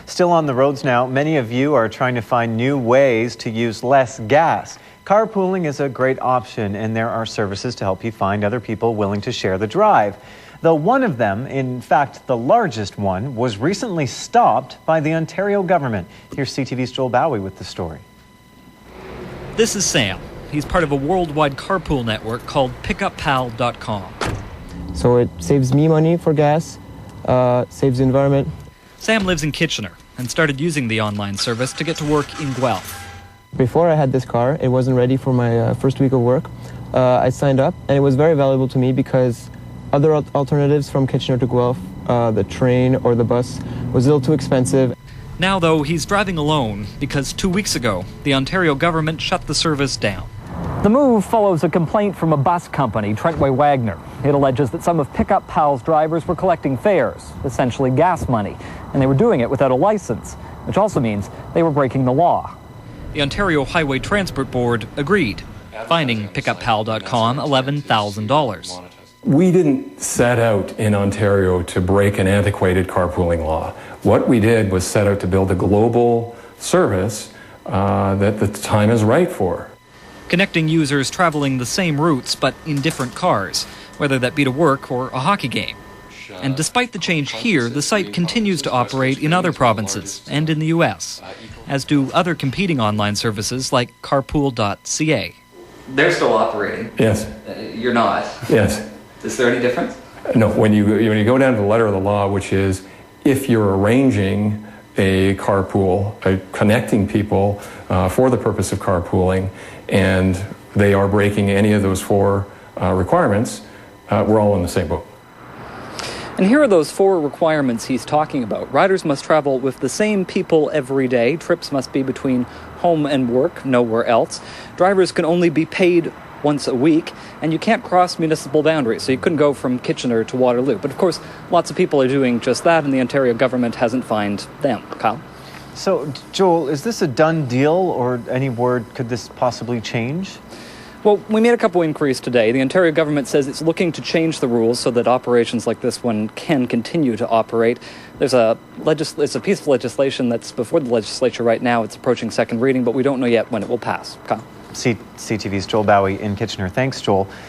Still on the roads now, many of you are trying to find new ways to use less gas. Carpooling is a great option, and there are services to help you find other people willing to share the drive. Though one of them, in fact the largest one, was recently stopped by the Ontario government. Here's CTV's Joel Bowie with the story. This is Sam. He's part of a worldwide carpool network called PickupPal.com. So it saves me money for gas, saves the environment. Sam lives in Kitchener and started using the online service to get to work in Guelph. Before I had this car, it wasn't ready for my first week of work. I signed up, and it was very valuable to me because other alternatives from Kitchener to Guelph, the train or the bus, was a little too expensive. Now, though, he's driving alone because 2 weeks ago, the Ontario government shut the service down. The move follows a complaint from a bus company, Trentway Wagner. It alleges that some of PickupPal's drivers were collecting fares, essentially gas money, and they were doing it without a license, which also means they were breaking the law. The Ontario Highway Transport Board agreed, fining PickupPal.com $11,000. We didn't set out in Ontario to break an antiquated carpooling law. What we did was set out to build a global service that the time is right for. Connecting users traveling the same routes but in different cars, whether that be to work or a hockey game. And despite the change here, the site continues to operate in other provinces and in the U.S., as do other competing online services like carpool.ca. They're still operating. Yes. You're not. Yes. Is there any difference? No, when you go down to the letter of the law, which is if you're arranging a carpool, connecting people for the purpose of carpooling, and they are breaking any of those four requirements, we're all in the same boat. And here are those 4 requirements he's talking about. Riders must travel with the same people every day. Trips must be between home and work, nowhere else. Drivers can only be paid once a week, and you can't cross municipal boundaries, so you couldn't go from Kitchener to Waterloo. But of course, lots of people are doing just that, and the Ontario government hasn't fined them. Kyle? So, Joel, is this a done deal, or any word could this possibly change? Well, we made a couple inquiries today. The Ontario government says it's looking to change the rules so that operations like this one can continue to operate. There's a piece of legislation that's before the legislature right now. It's approaching second reading, but we don't know yet when it will pass. Kyle? CTV's Joel Bowie in Kitchener. Thanks, Joel.